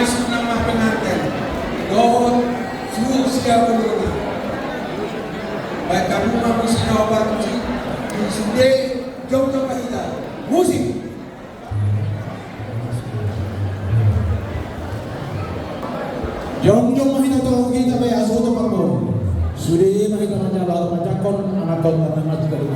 masuk nama pengantin. Dohon suruh siapa dulu. Baik kamu mampu sinaw barusi di sini jauh jauh kita musik. Jom mahina to kita bay aso to pagbo. Suri mahina manja baru majakon anaton na mati kalu.